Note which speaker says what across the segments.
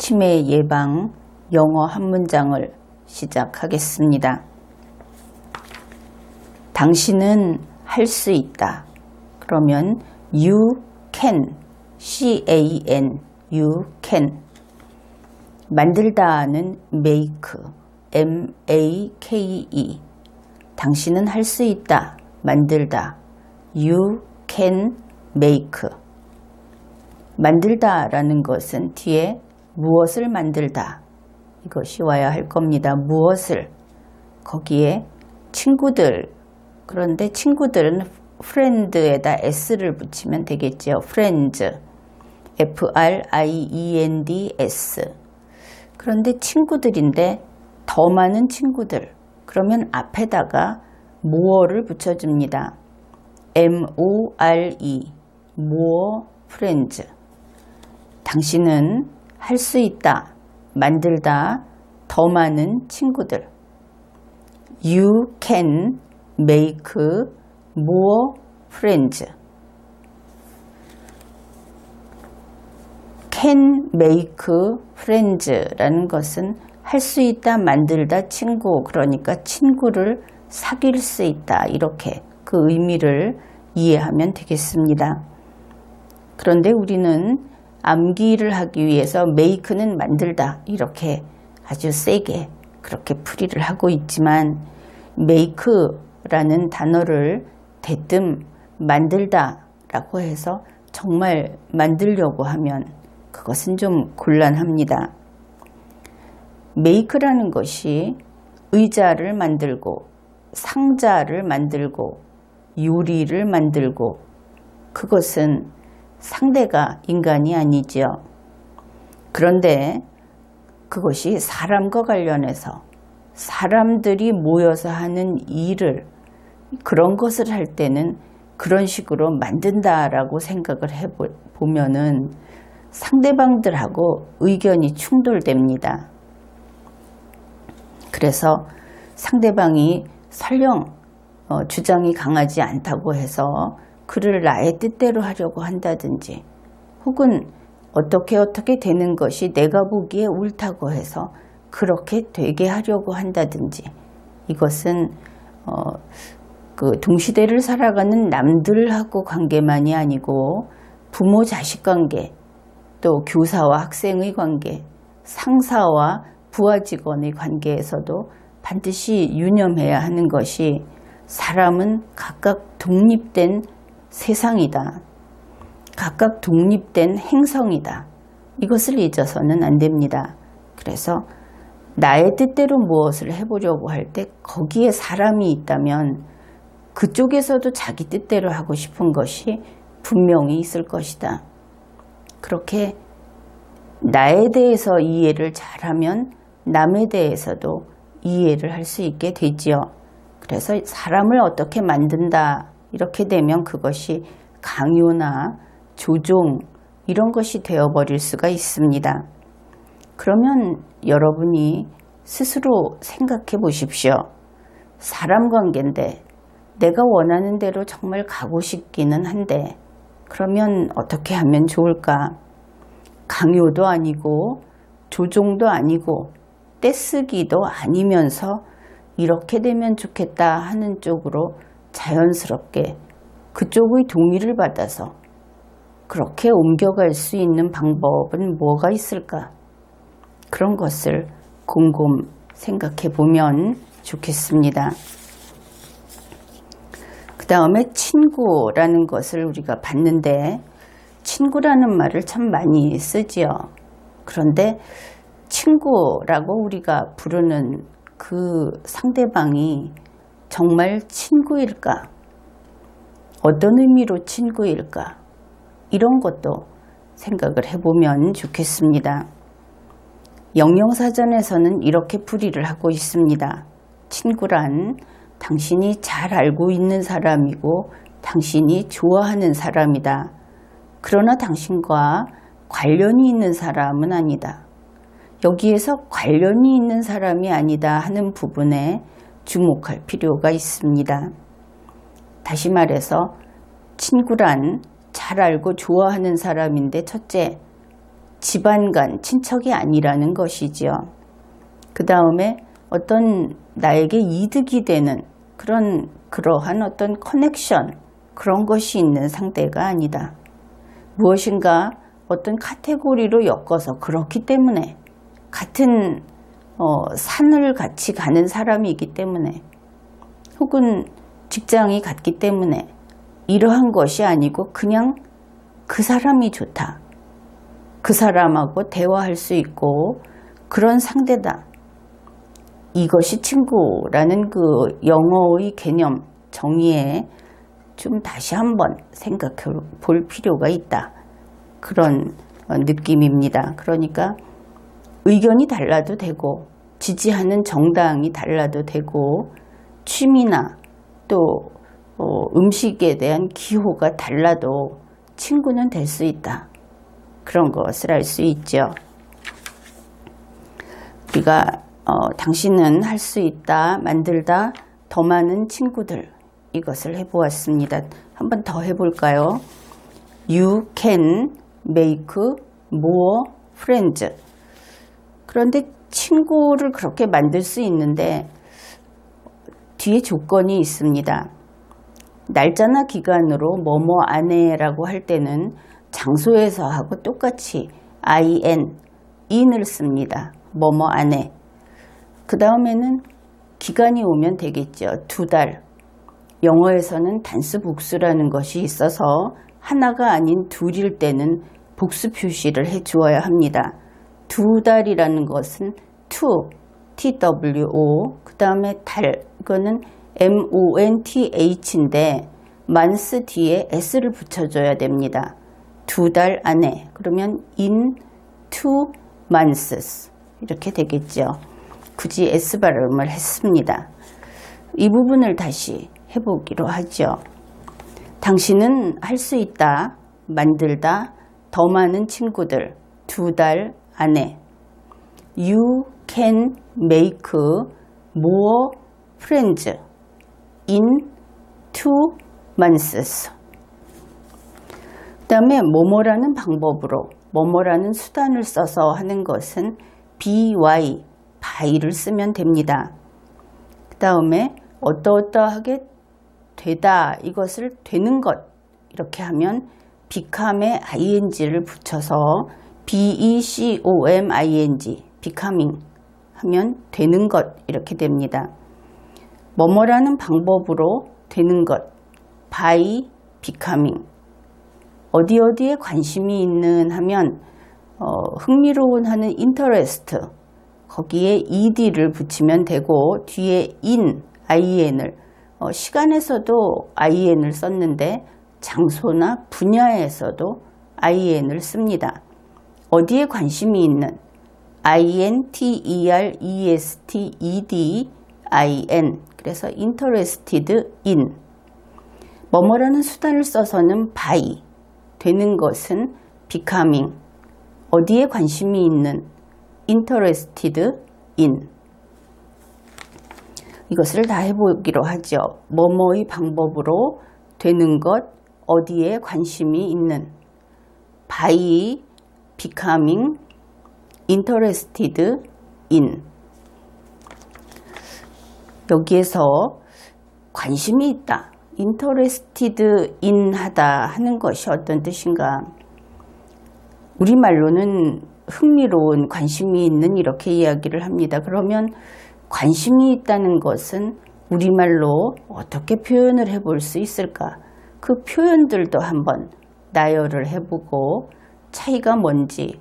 Speaker 1: 치매 예방 영어 한 문장을 시작하겠습니다. 당신은 할 수 있다. 그러면 you can, C-A-N, you can. 만들다는 make, M-A-K-E. 당신은 할 수 있다. 만들다. You can make. 만들다라는 것은 뒤에 무엇을 만들다. 이것이 와야 할 겁니다. 무엇을. 거기에 친구들. 그런데 친구들은 friend에다 s를 붙이면 되겠죠. friends. F-R-I-E-N-D-S. 그런데 친구들인데 더 많은 친구들. 그러면 앞에다가 more를 붙여줍니다. M-O-R-E. more friends. 당신은 할 수 있다. 만들다. 더 많은 친구들. You can make more friends. can make friends라는 것은 할 수 있다, 만들다, 친구. 그러니까 친구를 사귈 수 있다. 이렇게 그 의미를 이해하면 되겠습니다. 그런데 우리는 암기를 하기 위해서 make는 만들다. 이렇게 아주 세게 그렇게 풀이를 하고 있지만 make라는 단어를 대뜸 만들다 라고 해서 정말 만들려고 하면 그것은 좀 곤란합니다. make라는 것이 의자를 만들고 상자를 만들고 요리를 만들고 그것은 상대가 인간이 아니죠. 그런데 그것이 사람과 관련해서 사람들이 모여서 하는 일을 그런 것을 할 때는 그런 식으로 만든다라고 생각을 해보면은 상대방들하고 의견이 충돌됩니다. 그래서 상대방이 설령 주장이 강하지 않다고 해서 그를 나의 뜻대로 하려고 한다든지 혹은 어떻게 되는 것이 내가 보기에 옳다고 해서 그렇게 되게 하려고 한다든지 이것은 그 동시대를 살아가는 남들하고 관계만이 아니고 부모 자식 관계 또 교사와 학생의 관계 상사와 부하 직원의 관계에서도 반드시 유념해야 하는 것이 사람은 각각 독립된 세상이다. 각각 독립된 행성이다. 이것을 잊어서는 안 됩니다. 그래서 나의 뜻대로 무엇을 해보려고 할 때 거기에 사람이 있다면 그쪽에서도 자기 뜻대로 하고 싶은 것이 분명히 있을 것이다. 그렇게 나에 대해서 이해를 잘하면 남에 대해서도 이해를 할 수 있게 되지요. 그래서 사람을 어떻게 만든다 이렇게 되면 그것이 강요나 조종 이런 것이 되어버릴 수가 있습니다. 그러면 여러분이 스스로 생각해 보십시오. 사람 관계인데 내가 원하는 대로 정말 가고 싶기는 한데 그러면 어떻게 하면 좋을까? 강요도 아니고 조종도 아니고 떼쓰기도 아니면서 이렇게 되면 좋겠다 하는 쪽으로 자연스럽게 그쪽의 동의를 받아서 그렇게 옮겨갈 수 있는 방법은 뭐가 있을까? 그런 것을 곰곰 생각해 보면 좋겠습니다. 그 다음에 친구라는 것을 우리가 봤는데 친구라는 말을 참 많이 쓰지요. 그런데 친구라고 우리가 부르는 그 상대방이 정말 친구일까? 어떤 의미로 친구일까? 이런 것도 생각을 해보면 좋겠습니다. 영영사전에서는 이렇게 풀이를 하고 있습니다. 친구란 당신이 잘 알고 있는 사람이고 당신이 좋아하는 사람이다. 그러나 당신과 관련이 있는 사람은 아니다. 여기에서 관련이 있는 사람이 아니다 하는 부분에 주목할 필요가 있습니다. 다시 말해서 친구란 잘 알고 좋아하는 사람인데 첫째, 집안간 친척이 아니라는 것이지요. 그 다음에 어떤 나에게 이득이 되는 그러한 어떤 커넥션, 그런 것이 있는 상대가 아니다. 무엇인가 어떤 카테고리로 엮어서 그렇기 때문에 같은 산을 같이 가는 사람이기 때문에 혹은 직장이 같기 때문에 이러한 것이 아니고 그냥 그 사람이 좋다. 그 사람하고 대화할 수 있고 그런 상대다. 이것이 친구라는 그 영어의 개념, 정의에 좀 다시 한번 생각해 볼 필요가 있다. 그런 느낌입니다. 그러니까 의견이 달라도 되고 지지하는 정당이 달라도 되고 취미나 또 음식에 대한 기호가 달라도 친구는 될 수 있다. 그런 것을 알 수 있죠. 우리가 당신은 할 수 있다, 만들다, 더 많은 친구들, 이것을 해보았습니다. 한번 더 해볼까요? You can make more friends. 그런데 친구를 그렇게 만들 수 있는데 뒤에 조건이 있습니다. 날짜나 기간으로 뭐뭐 안에라고 할 때는 장소에서 하고 똑같이 in을 씁니다. 뭐뭐 안에. 그 다음에는 기간이 오면 되겠죠. 2달. 영어에서는 단수 복수라는 것이 있어서 하나가 아닌 둘일 때는 복수 표시를 해 주어야 합니다. 2달이라는 것은 TWO, 그 다음에 달, 이거는 MONTH인데 month 뒤에 s를 붙여줘야 됩니다. 2달 안에. 그러면 in 2 months 이렇게 되겠죠. 굳이 S 발음을 했습니다. 이 부분을 다시 해보기로 하죠. 당신은 할 수 있다, 만들다, 더 많은 친구들, 2달 안에. You can make more friends in 2 months. 그 다음에 뭐뭐라는 방법으로, 뭐뭐라는 수단을 써서 하는 것은 by, by를 쓰면 됩니다. 그 다음에 어떠어떠하게 되다, 이것을 되는 것, 이렇게 하면 become에 ing를 붙여서 becoming, becoming 하면 되는 것, 이렇게 됩니다. 뭐뭐라는 방법으로 되는 것, by becoming. 어디에 관심이 있는 하면 흥미로운 하는 interest, 거기에 ed를 붙이면 되고 뒤에 in을 시간에서도 in을 썼는데 장소나 분야에서도 in을 씁니다. 어디에 관심이 있는 interested, 그래서 interested in. 뭐뭐라는 수단을 써서는 by, 되는 것은 becoming, 어디에 관심이 있는 interested in. 이것을 다 해보기로 하죠. 뭐뭐의 방법으로 되는 것, 어디에 관심이 있는. by becoming interested in. 여기에서 관심이 있다, interested in 하다 하는 것이 어떤 뜻인가? 우리말로는 흥미로운, 관심이 있는, 이렇게 이야기를 합니다. 그러면 관심이 있다는 것은 우리말로 어떻게 표현을 해볼 수 있을까? 그 표현들도 한번 나열을 해보고 차이가 뭔지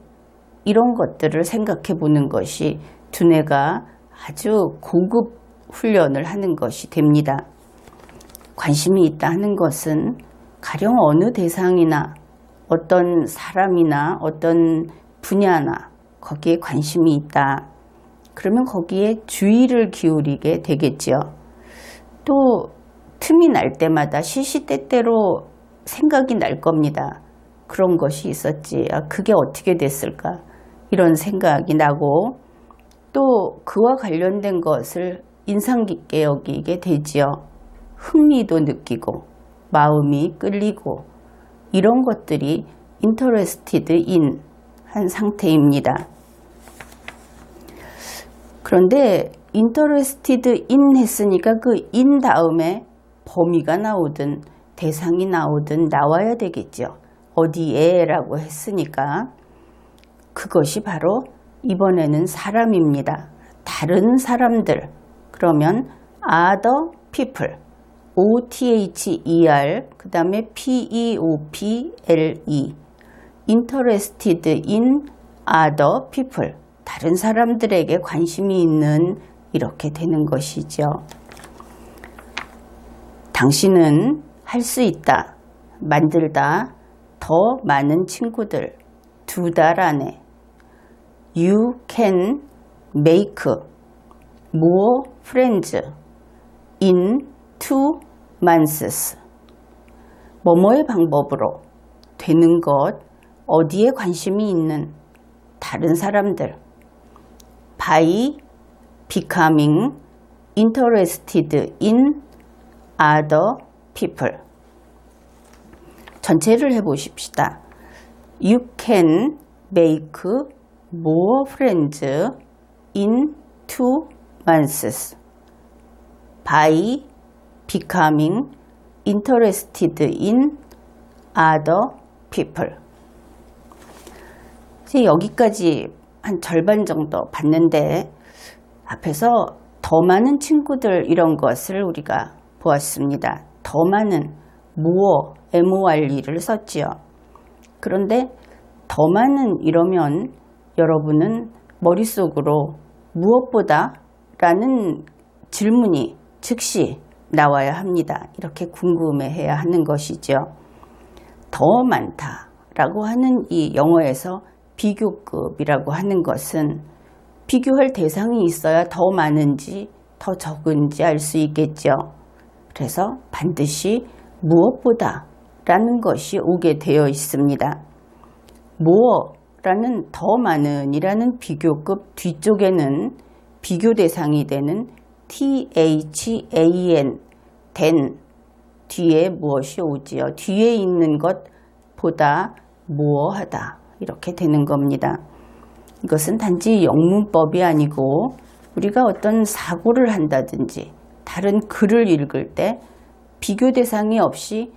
Speaker 1: 이런 것들을 생각해 보는 것이 두뇌가 아주 고급 훈련을 하는 것이 됩니다. 관심이 있다 하는 것은 가령 어느 대상이나 어떤 사람이나 어떤 분야나 거기에 관심이 있다. 그러면 거기에 주의를 기울이게 되겠죠. 또 틈이 날 때마다 시시때때로 생각이 날 겁니다. 그런 것이 있었지. 그게 어떻게 됐을까? 이런 생각이 나고 또 그와 관련된 것을 인상 깊게 여기게 되지요. 흥미도 느끼고 마음이 끌리고 이런 것들이 interested in 한 상태입니다. 그런데 interested in 했으니까 그 in 다음에 범위가 나오든 대상이 나오든 나와야 되겠죠. 어디에 라고 했으니까 그것이 바로 이번에는 사람입니다. 다른 사람들. 그러면 other people, O-T-H-E-R, 그 다음에 P-E-O-P-L-E, interested in other people, 다른 사람들에게 관심이 있는, 이렇게 되는 것이죠. 당신은 할 수 있다, 만들다, 더 많은 친구들, 2달 안에. You can make more friends in 2 months. 뭐뭐의 방법으로 되는 것, 어디에 관심이 있는 다른 사람들. By becoming interested in other people. 전체를 해보십시다. You can make more friends in 2 months by becoming interested in other people. 이제 여기까지 한 절반 정도 봤는데 앞에서 더 많은 친구들 이런 것을 우리가 보았습니다. 더 많은 more, more를 썼지요. 그런데 더 많은 이러면 여러분은 머릿속으로 무엇보다 라는 질문이 즉시 나와야 합니다. 이렇게 궁금해해야 하는 것이죠. 더 많다 라고 하는 이 영어에서 비교급이라고 하는 것은 비교할 대상이 있어야 더 많은지 더 적은지 알 수 있겠죠. 그래서 반드시 무엇보다 라는 것이 오게 되어 있습니다. 뭐라는 더 많은 이라는 비교급 뒤쪽에는 비교 대상이 되는 THAN, 된 뒤에 무엇이 오지요? 뒤에 있는 것보다 무엇하다 이렇게 되는 겁니다. 이것은 단지 영문법이 아니고 우리가 어떤 사고를 한다든지 다른 글을 읽을 때 비교 대상이 없이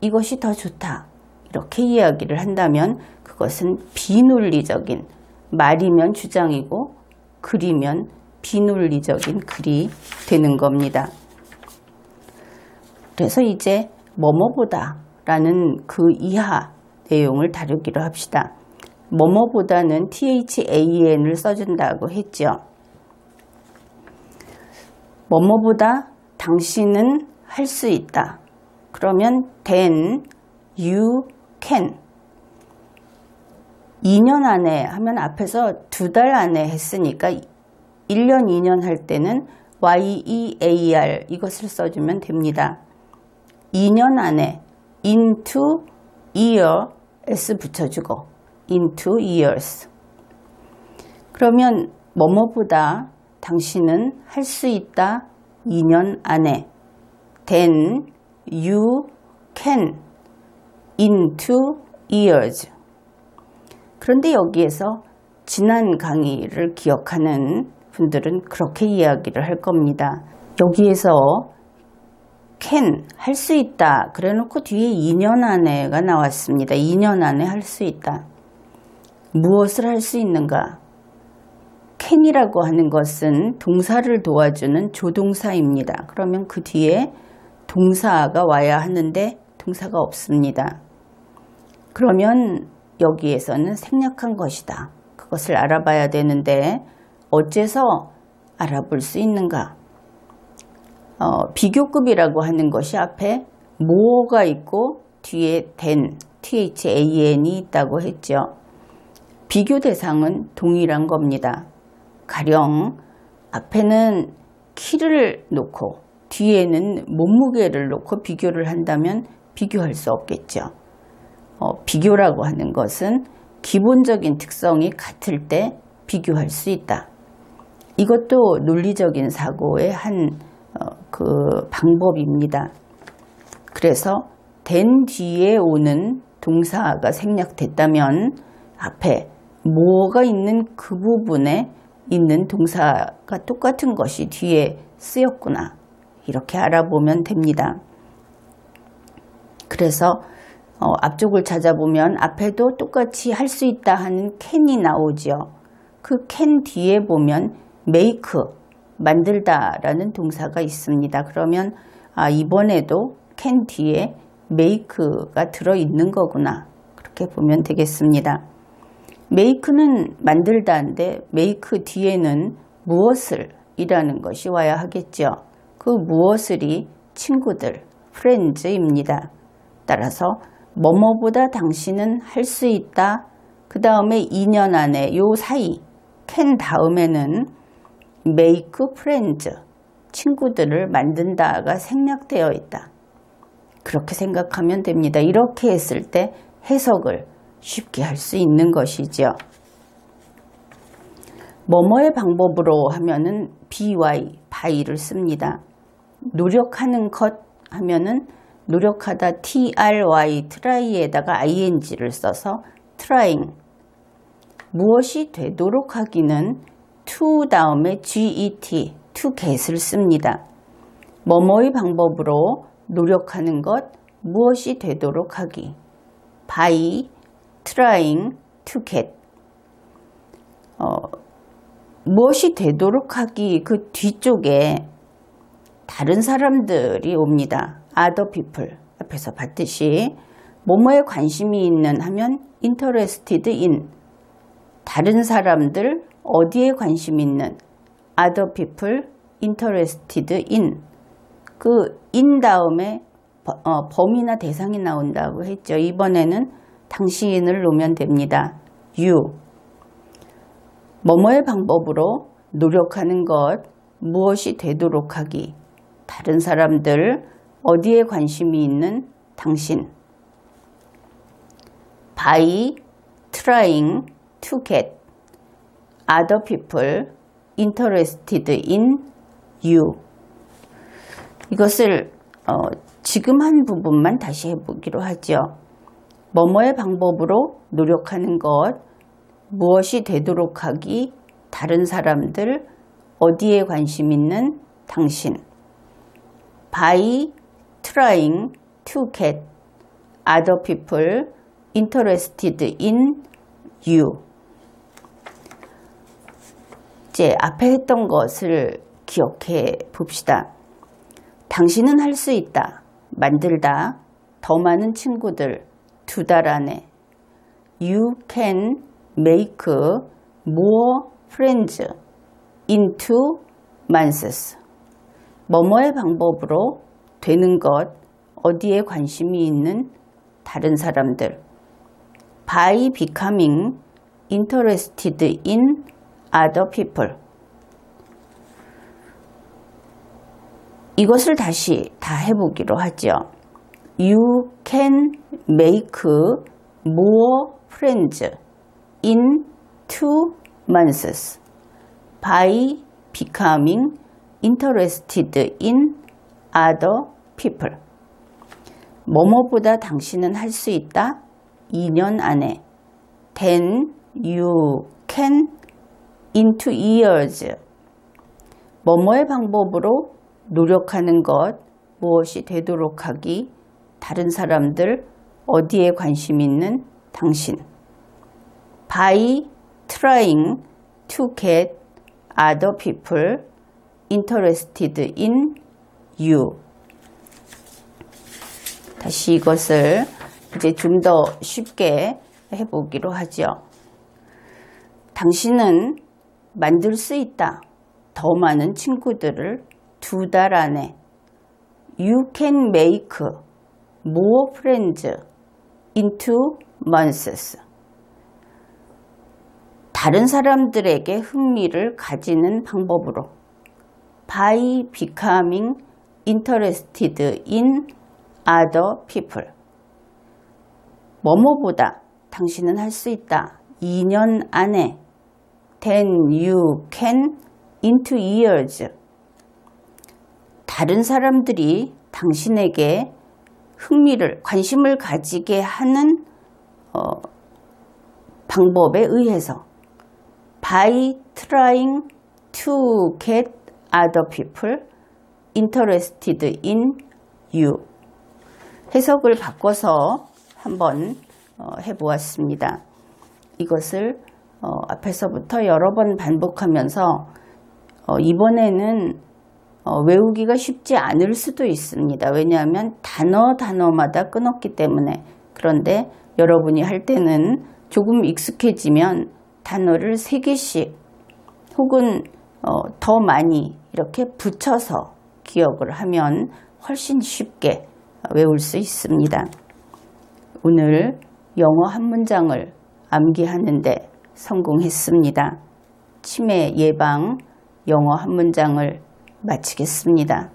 Speaker 1: 이것이 더 좋다 이렇게 이야기를 한다면 그것은 비논리적인, 말이면 주장이고 글이면 비논리적인 글이 되는 겁니다. 그래서 이제 뭐뭐보다 라는 그 이하 내용을 다루기로 합시다. 뭐뭐보다는 THAN을 써준다고 했죠. 뭐뭐보다 당신은 할 수 있다. 그러면 then you can. 2년 안에 하면 앞에서 2달 안에 했으니까 1년, 2년 할 때는 year 이것을 써주면 됩니다. 2년 안에 into year s 붙여주고 into years. 그러면 뭐뭐보다 당신은 할 수 있다 2년 안에 then you can into years. 그런데 여기에서 지난 강의를 기억하는 분들은 그렇게 이야기를 할 겁니다. 여기에서 can, 할 수 있다 그래 놓고 뒤에 2년 안에가 나왔습니다. 2년 안에 할 수 있다. 무엇을 할 수 있는가? can이라고 하는 것은 동사를 도와주는 조동사입니다. 그러면 그 뒤에 동사가 와야 하는데 동사가 없습니다. 그러면 여기에서는 생략한 것이다. 그것을 알아봐야 되는데 어째서 알아볼 수 있는가? 비교급이라고 하는 것이 앞에 more가 있고 뒤에 than, THAN이 있다고 했죠. 비교 대상은 동일한 겁니다. 가령 앞에는 키를 놓고 뒤에는 몸무게를 놓고 비교를 한다면 비교할 수 없겠죠. 비교라고 하는 것은 기본적인 특성이 같을 때 비교할 수 있다. 이것도 논리적인 사고의 한 그 방법입니다. 그래서 된 뒤에 오는 동사가 생략됐다면 앞에 뭐가 있는 그 부분에 있는 동사가 똑같은 것이 뒤에 쓰였구나. 이렇게 알아보면 됩니다. 그래서 앞쪽을 찾아보면 앞에도 똑같이 할 수 있다 하는 can이 나오죠. 그 can 뒤에 보면 make, 만들다 라는 동사가 있습니다. 그러면 이번에도 can 뒤에 make가 들어있는 거구나. 그렇게 보면 되겠습니다. make는 만들다인데 make 뒤에는 무엇을 이라는 것이 와야 하겠죠. 그 무엇을이 친구들, friends입니다. 따라서 뭐뭐보다 당신은 할 수 있다. 그 다음에 2년 안에 요 사이 can 다음에는 make friends, 친구들을 만든다가 생략되어 있다. 그렇게 생각하면 됩니다. 이렇게 했을 때 해석을 쉽게 할 수 있는 것이죠. 뭐뭐의 방법으로 하면은 by를 씁니다. 노력하는 것 하면은 노력하다 try에다가 ing를 써서 trying. 무엇이 되도록 하기는 to 다음에 get, to get을 씁니다. 뭐뭐의 방법으로 노력하는 것, 무엇이 되도록 하기. by trying to get. 무엇이 되도록 하기 그 뒤쪽에 다른 사람들이 옵니다. other people. 앞에서 봤듯이 뭐뭐에 관심이 있는 하면 interested in. 다른 사람들 어디에 관심 있는 other people interested in. 그 in 다음에 범위나 대상이 나온다고 했죠. 이번에는 당신을 놓으면 됩니다. you. 뭐뭐의 방법으로 노력하는 것, 무엇이 되도록 하기. 다른 사람들 어디에 관심이 있는 당신. by trying to get other people interested in you. 이것을 지금 한 부분만 다시 해보기로 하죠. 뭐뭐의 방법으로 노력하는 것, 무엇이 되도록 하기, 다른 사람들, 어디에 관심 있는 당신. by trying to get other people interested in you. 이제 앞에 했던 것을 기억해 봅시다. 당신은 할 수 있다. 만들다. 더 많은 친구들 2달 안에. You can make more friends in 2 months. 뭐뭐의 방법으로 되는 것, 어디에 관심이 있는 다른 사람들. by becoming interested in other people. 이것을 다시 다 해보기로 하죠. You can make more friends in 2 months by becoming interested in other people. 뭐뭐보다 당신은 할 수 있다. 2년 안에. Then you can in 2 years. 뭐뭐의 방법으로 노력하는 것, 무엇이 되도록 하기, 다른 사람들, 어디에 관심 있는 당신. by trying to get other people interested in you. 다시 이것을 이제 좀 더 쉽게 해보기로 하죠. 당신은 만들 수 있다. 더 많은 친구들을 2달 안에. You can make more friends in 2 months. 다른 사람들에게 흥미를 가지는 방법으로. by becoming interested in other people. 뭐뭐보다 당신은 할 수 있다. 2년 안에. Then you can in 2 years. 다른 사람들이 당신에게 흥미를, 관심을 가지게 하는 방법에 의해서 by trying to get other people interested in you. 해석을 바꿔서 한번 해보았습니다. 이것을 앞에서부터 여러 번 반복하면서 이번에는 외우기가 쉽지 않을 수도 있습니다. 왜냐하면 단어마다 끊었기 때문에. 그런데 여러분이 할 때는 조금 익숙해지면 단어를 3개씩 혹은 더 많이 이렇게 붙여서 기억을 하면 훨씬 쉽게 외울 수 있습니다. 오늘 영어 한 문장을 암기하는데 성공했습니다. 치매 예방 영어 한 문장을 마치겠습니다.